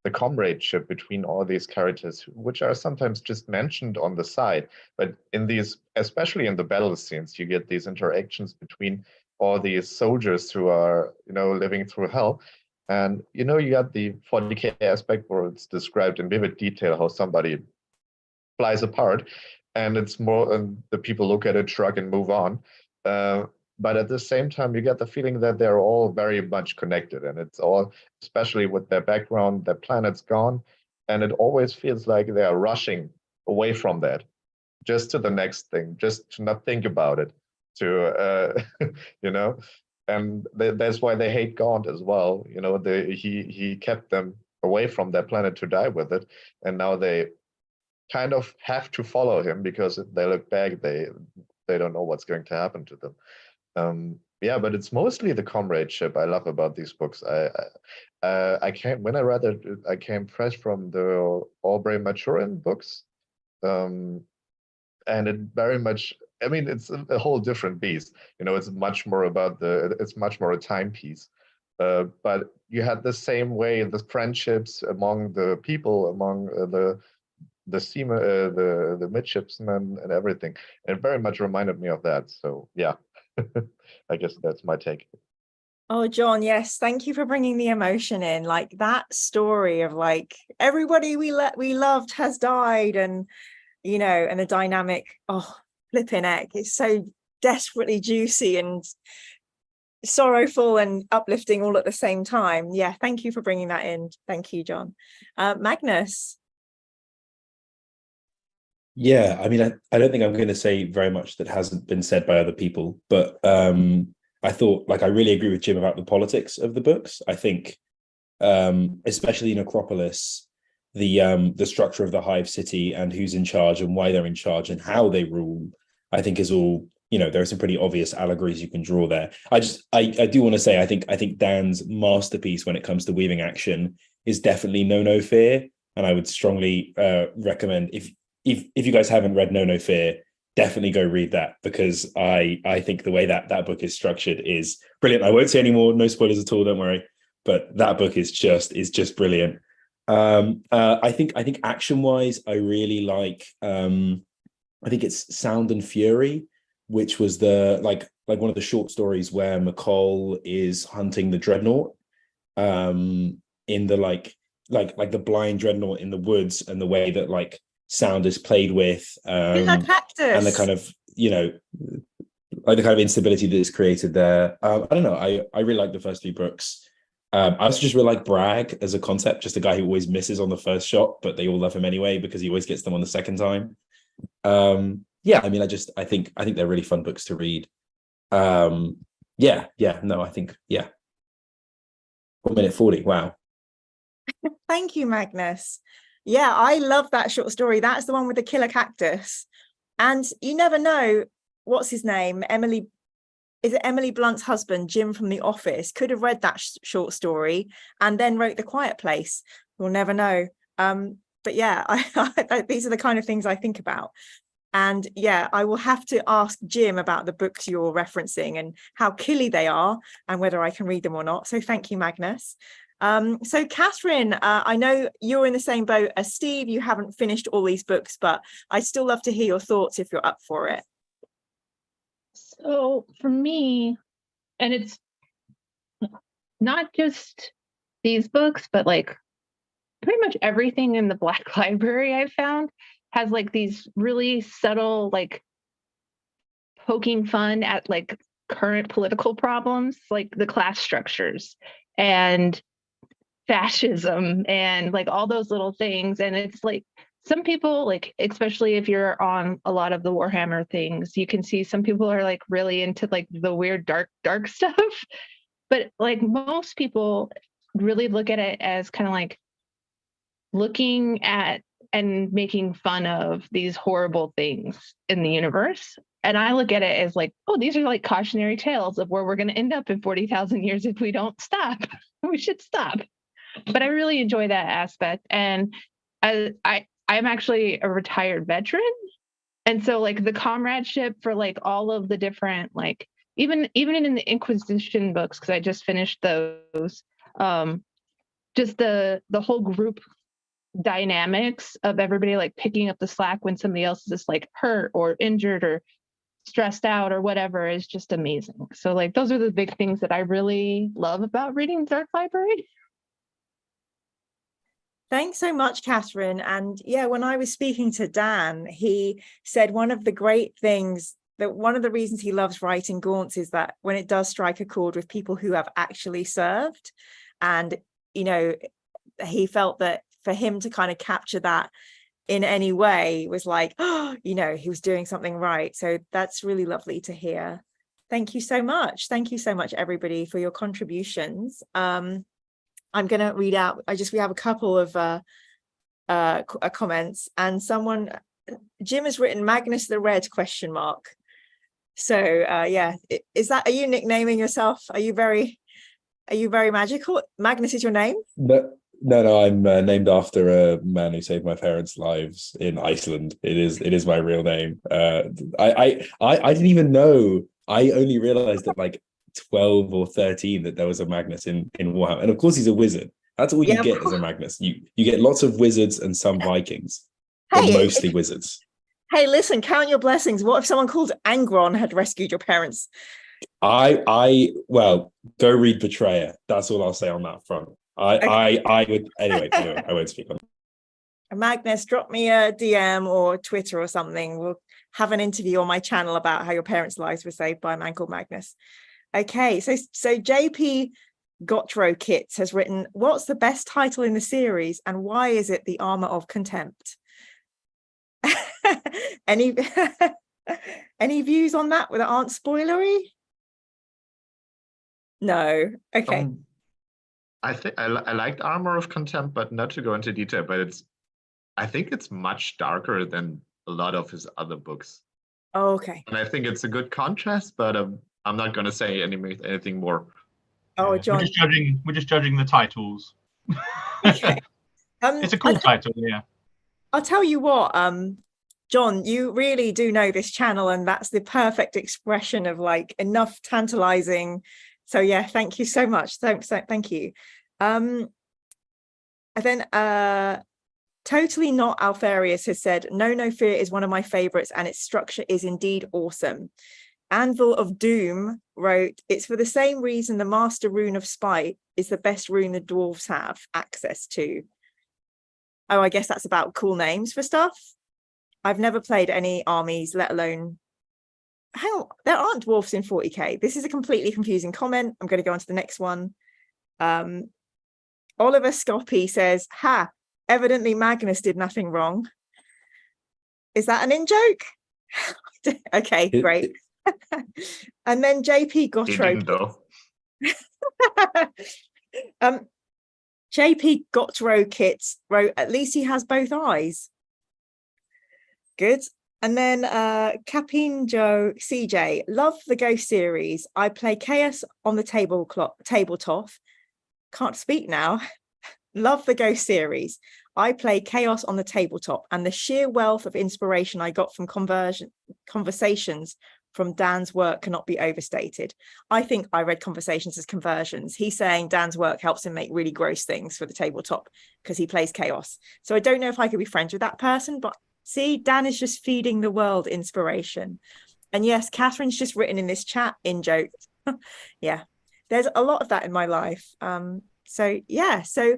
the comradeship between all these characters, which are sometimes just mentioned on the side, but in these, especially in the battle scenes, you get these interactions between all these soldiers who are, living through hell. And, you got the 40K aspect where it's described in vivid detail how somebody flies apart, and it's more, and the people look at it, shrug, and move on. But at the same time, you get the feeling that they're all very much connected, and it's all, especially with their background, their planet's gone, and it always feels like they are rushing away from that, just to the next thing, just to not think about it, and that's why they hate Gaunt as well. He kept them away from their planet to die with it, and now they kind of have to follow him because if they look back, they don't know what's going to happen to them. Yeah, but it's mostly the comradeship I love about these books. When I read it, I came fresh from the Aubrey Maturin books, and it very much, I mean, it's a whole different beast. It's much more it's much more a timepiece. But you had the same way, the friendships among the people, among the seamen, the midshipmen, and everything. And it very much reminded me of that. So yeah. I guess that's my take. Oh, John, yes, thank you for bringing the emotion in. Like that story of like everybody we loved has died, and and the dynamic, flipping heck, it's so desperately juicy and sorrowful and uplifting all at the same time. Yeah, thank you for bringing that in. Thank you, John. Magnus. Yeah, I mean, I don't think I'm going to say very much that hasn't been said by other people, but I thought, like, I really agree with Jim about the politics of the books. I think, especially in Necropolis, the structure of the hive city and who's in charge and why they're in charge and how they rule, I think is all, there are some pretty obvious allegories you can draw there. I do want to say, I think Dan's masterpiece when it comes to weaving action is definitely No Fear, and I would strongly recommend, if you guys haven't read No Fear, definitely go read that, because I think the way that book is structured is brilliant. I won't say any more, no spoilers at all, don't worry. But that book is just brilliant. I think action wise, I really like I think it's Sound and Fury, which was the like one of the short stories where McCall is hunting the dreadnought in the like the blind dreadnought in the woods, and the way that like sound is played with and the kind of like the kind of instability that is created there. I don't know, I really like the first three books. I also just really like Bragg as a concept, just a guy who always misses on the first shot, but they all love him anyway because he always gets them on the second time. Yeah, I mean, I think they're really fun books to read. I think 1 minute 40. Wow. Thank you, Magnus. Yeah, I love that short story. That's the one with the killer cactus. And you never know, what's his name? Is it Emily Blunt's husband, Jim from The Office, could have read that short story and then wrote The Quiet Place. We'll never know. But yeah, these are the kind of things I think about. And yeah, I will have to ask Jim about the books you're referencing and how killy they are and whether I can read them or not. So thank you, Magnus. So Catherine, I know you're in the same boat as Steve. You haven't finished all these books, but I'd still love to hear your thoughts if you're up for it. So for me, and it's not just these books, but like pretty much everything in the Black Library I've found has like these really subtle, like poking fun at like current political problems, like the class structures and fascism and like all those little things. And it's like some people, like especially if you're on a lot of the Warhammer things, you can see some people are like really into like the weird dark stuff, but like most people really look at it as kind of like looking at and making fun of these horrible things in the universe. And I look at it as like, oh, these are like cautionary tales of where we're going to end up in 40,000 years if we don't stop. We should stop. But I really enjoy that aspect. And I'm actually a retired veteran. And so like the comradeship for like all of the different, like even in the Inquisition books, because I just finished those, just the whole group dynamics of everybody like picking up the slack when somebody else is just like hurt or injured or stressed out or whatever is just amazing. So like those are the big things that I really love about reading Dark Library. Thanks so much, Catherine. And yeah, when I was speaking to Dan, he said one of the great things, that one of the reasons he loves writing Gaunts is that when it does strike a chord with people who have actually served. And, he felt that for him to kind of capture that in any way was like, he was doing something right. So that's really lovely to hear. Thank you so much. Thank you so much, everybody, for your contributions. I'm going to read out, we have a couple of comments, and Jim has written Magnus the Red ? So are you nicknaming yourself? Are you very magical? Magnus is your name? No, I'm named after a man who saved my parents' lives in Iceland. It is my real name. I didn't even know. I only realized at like 12 or 13 that there was a Magnus in Warhammer, and of course he's a wizard. That's all you get as a Magnus. You get lots of wizards and some Vikings, but mostly wizards. Hey, listen, count your blessings. What if someone called Angron had rescued your parents? Well, go read Betrayer. That's all I'll say on that front. I would anyway. I won't speak on it. Magnus, drop me a DM or Twitter or something. We'll have an interview on my channel about how your parents' lives were saved by a man called Magnus. Okay, so JP Gotro Kits has written, what's the best title in the series and why is it the Armor of Contempt? Any any views on that that aren't spoilery? No. Okay. I think I liked Armor of Contempt, but not to go into detail, but I think it's much darker than a lot of his other books. Oh, okay. And I think it's a good contrast, but I'm not going to say anything more. Oh, John. We're just judging the titles. Okay. It's a cool title, yeah. I'll tell you what, John, you really do know this channel, and that's the perfect expression of like enough tantalizing. So yeah, thank you so much. Thank you. And then Totally Not Alfarius has said, No Fear is one of my favorites, and its structure is indeed awesome. Anvil of Doom wrote, it's for the same reason the Master Rune of Spite is the best rune the dwarves have access to. Oh, I guess that's about cool names for stuff. I've never played any armies, let alone... Hang on, there aren't dwarfs in 40k. This is a completely confusing comment. I'm going to go on to the next one. Oliver Scoppy says, ha, evidently Magnus did nothing wrong. Is that an in-joke? Okay, great. And then JP Gottro. JP Gottro Kits wrote, at least he has both eyes. Good. And then Capinjo CJ, love the Ghost series. I play Chaos on the tabletop. Can't speak now. Love the Ghost series. I play Chaos on the tabletop, and the sheer wealth of inspiration I got from conversations from Dan's work cannot be overstated. I think I read conversations as conversions. He's saying Dan's work helps him make really gross things for the tabletop because he plays Chaos. So I don't know if I could be friends with that person, but see, Dan is just feeding the world inspiration. And yes, Catherine's just written in this chat, in joke. Yeah, there's a lot of that in my life. So yeah, so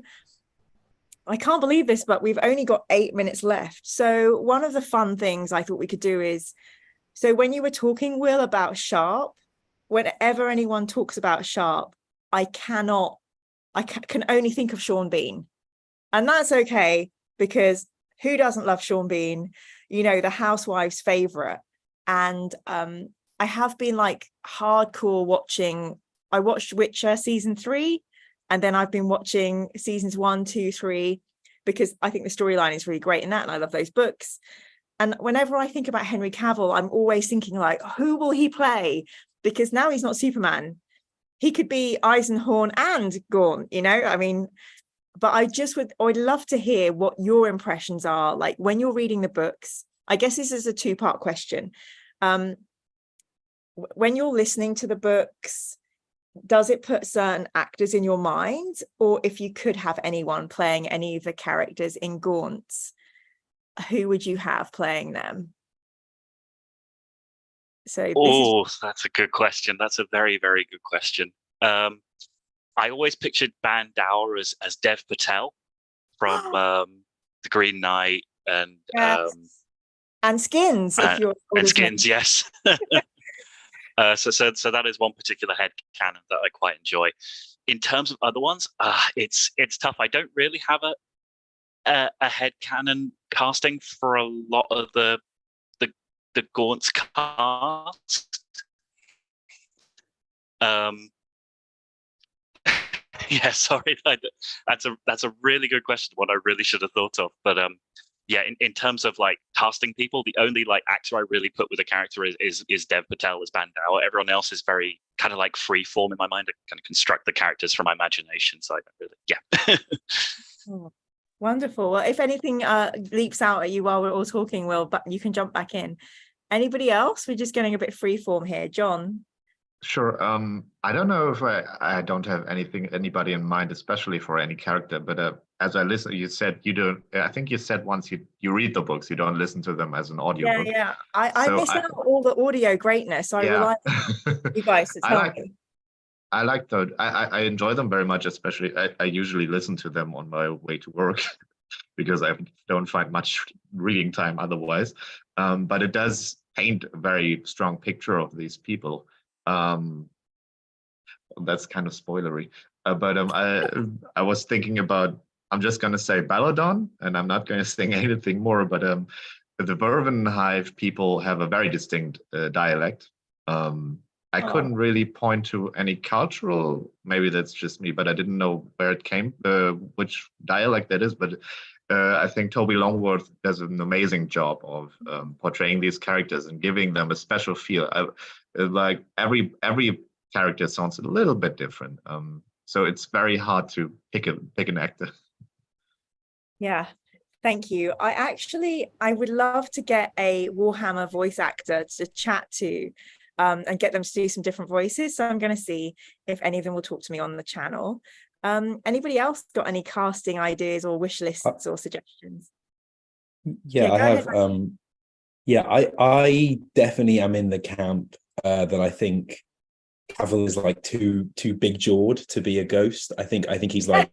I can't believe this, but we've only got 8 minutes left. So one of the fun things I thought we could do is, so when you were talking, Will, about Sharp, whenever anyone talks about Sharp, I can only think of Sean Bean. And that's okay, because who doesn't love Sean Bean? You know, the housewives' favorite. And I have been like hardcore watching. I watched Witcher season 3, and then I've been watching seasons 1, 2, 3, because I think the storyline is really great in that, and I love those books. And whenever I think about Henry Cavill, I'm always thinking like, who will he play? Because now he's not Superman. He could be Eisenhorn and Gaunt, you know? I mean, but I'd love to hear what your impressions are, like when you're reading the books. I guess this is a 2-part question. When you're listening to the books, does it put certain actors in your mind? Or if you could have anyone playing any of the characters in Gaunts, who would you have playing them? So that's a good question. That's a very, very good question. I always pictured Ban Dower as Dev Patel from The Green Knight and and Skins, if you're and Skins, yes. So that is one particular headcanon that I quite enjoy. In terms of other ones, it's tough. I don't really have a headcanon casting for a lot of the Gaunts cast. Yeah, sorry. That's a really good question, one I really should have thought of. But yeah, in terms of like casting people, the only like actor I really put with a character is Dev Patel as Bandau. Everyone else is very kind of like free form in my mind. I kind of construct the characters from my imagination. So I don't really, yeah. Oh, wonderful. Well, if anything leaps out at you while we're all talking, Will, but you can jump back in. Anybody else? We're just getting a bit free form here. John. Sure. I don't know if I don't have anybody in mind, especially for any character. But as I listen, you said you don't. I think you said once you read the books, you don't listen to them as an audiobook. Yeah. I miss out all the audio greatness. So I rely on you guys to tell me. I like those. I enjoy them very much. Especially, I usually listen to them on my way to work because I don't find much reading time otherwise. But it does paint a very strong picture of these people. That's kind of spoilery, but I was thinking about, I'm just gonna say Baladon, and I'm not gonna say anything more, but the Verven Hive people have a very distinct dialect. I couldn't really point to any cultural, maybe that's just me, but I didn't know where it came, which dialect that is. But I think Toby Longworth does an amazing job of portraying these characters and giving them a special feel. Like every character sounds a little bit different. So it's very hard to pick an actor. Yeah, thank you. I would love to get a Warhammer voice actor to chat to and get them to do some different voices. So I'm going to see if any of them will talk to me on the channel. Anybody else got any casting ideas or wish lists or suggestions? Yeah, I have. I definitely am in the camp that I think Cavill is like too big jawed to be a ghost. I think he's like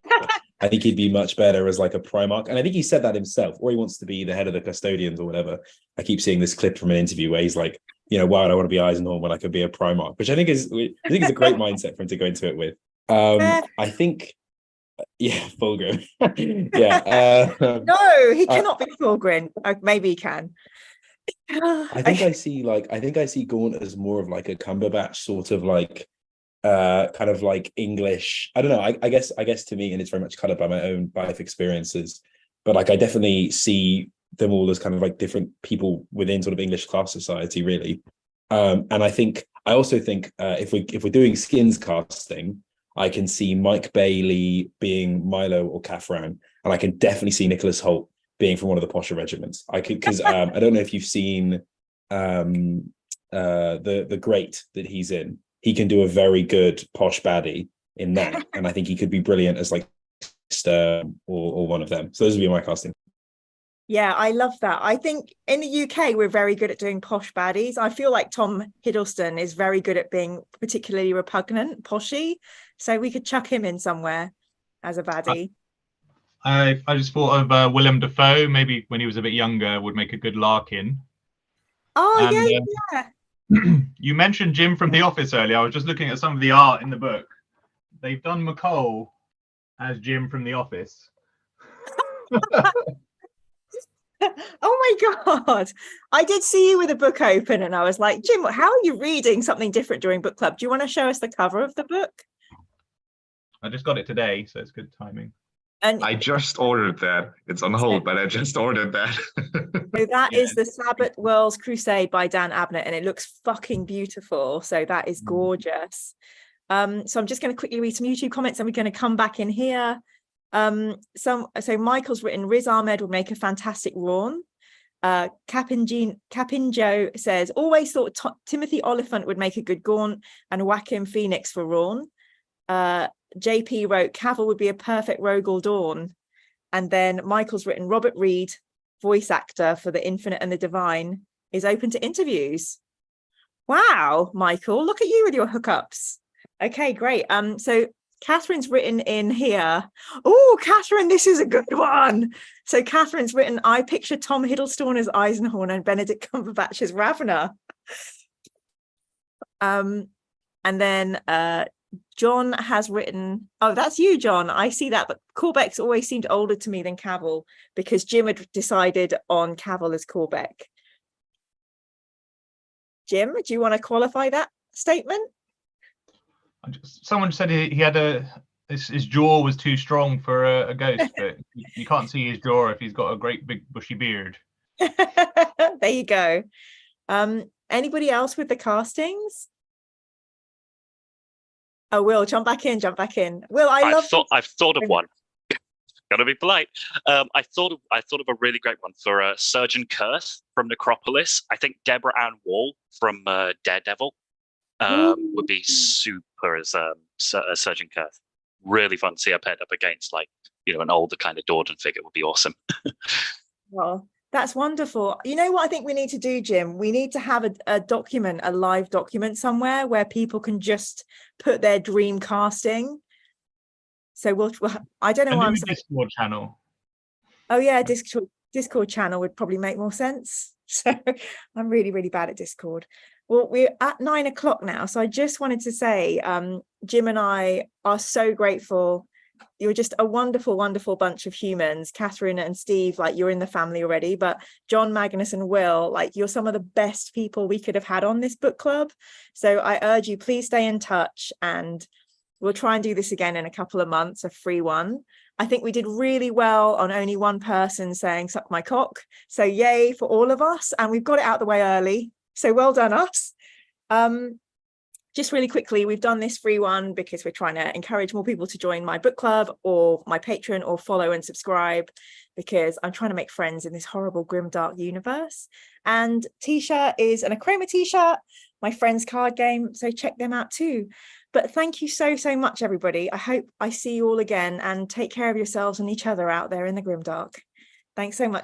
I think he'd be much better as like a Primarch, and I think he said that himself, or he wants to be the head of the Custodians or whatever. I keep seeing this clip from an interview where he's like, why would I want to be Eisenhorn when I could be a Primarch? Which I think is a great mindset for him to go into it with. I think, Fulgrim. No, he cannot be Fulgrim. Maybe he can. I think I see Gaunt as more of like a Cumberbatch sort of like kind of like English. I don't know. I guess to me, and it's very much colored by my own life experiences, but like I definitely see them all as kind of like different people within sort of English class society, really. And I also think if we're doing skins casting, I can see Mike Bailey being Milo or Kathran, and I can definitely see Nicholas Hoult being from one of the posher regiments. I could, because I don't know if you've seen the Great that he's in. He can do a very good posh baddie in that, and I think he could be brilliant as like Stern or one of them. So those would be my casting. Yeah, I love that. I think in the UK we're very good at doing posh baddies. I feel like Tom Hiddleston is very good at being particularly repugnant, poshy. So we could chuck him in somewhere as a baddie. I just thought of Willem Dafoe, maybe when he was a bit younger, would make a good Larkin. Oh, yeah. You mentioned Jim from The Office earlier. I was just looking at some of the art in the book. They've done McCall as Jim from The Office. Oh my God. I did see you with a book open and I was like, Jim, how are you reading something different during book club? Do you want to show us the cover of the book? I just got it today, so it's good timing. And I just ordered that. It's on hold, but I just ordered that. So that is the Sabbath Worlds Crusade by Dan Abnett, and it looks fucking beautiful. So that is gorgeous. So I'm just going to quickly read some YouTube comments and we're going to come back in here. So Michael's written, Riz Ahmed would make a fantastic Rawn. Capinjo says, always thought Timothy Oliphant would make a good Gaunt, and Joaquin Phoenix for Rawn. JP wrote, Cavill would be a perfect Rogel Dawn. And then Michael's written, Robert Reed, voice actor for The Infinite and the Divine, is open to interviews. Wow, Michael, look at you with your hookups. Okay, great. So Catherine's written in here. Oh, Catherine, this is a good one. So Catherine's written, I picture Tom Hiddleston as Eisenhorn and Benedict Cumberbatch as Ravner. And then John has written, oh, that's you, John. I see that, but Corbeck's always seemed older to me than Cavill because Jim had decided on Cavill as Corbeck. Jim, do you want to qualify that statement? Someone said he had his jaw was too strong for a ghost, but you can't see his jaw if he's got a great big bushy beard. There you go. Anybody else with the castings? Oh, Will, jump back in. Will, I've thought of one. Gotta be polite. I thought of a really great one for Surgeon Kurth from Necropolis. I think Deborah Ann Wall from Daredevil would be super as Surgeon Kurth. Really fun to see her paired up against an older kind of Dorden figure would be awesome. Well, that's wonderful. You know what I think we need to do, Jim? We need to have a live document somewhere where people can just put their dream casting. So I don't know why I'm saying Discord channel. Oh yeah, Discord channel would probably make more sense. So I'm really, really bad at Discord. Well, we're at 9 o'clock now. So I just wanted to say, Jim and I are so grateful you're just a wonderful, wonderful bunch of humans. Catherine and Steve, like, you're in the family already, but John, Magnus and Will, like, you're some of the best people we could have had on this book club. So I urge you, please stay in touch, and we'll try and do this again in a couple of months, a free one. I think we did really well on only one person saying suck my cock. So yay for all of us. And we've got it out the way early. So well done us. Just really quickly, we've done this free one because we're trying to encourage more people to join my book club or my Patreon, or follow and subscribe, because I'm trying to make friends in this horrible grimdark universe. And t-shirt is an Achroma t-shirt, my friend's card game, so check them out too. But thank you so much, everybody. I hope I see you all again, and take care of yourselves and each other out there in the grimdark. Thanks so much.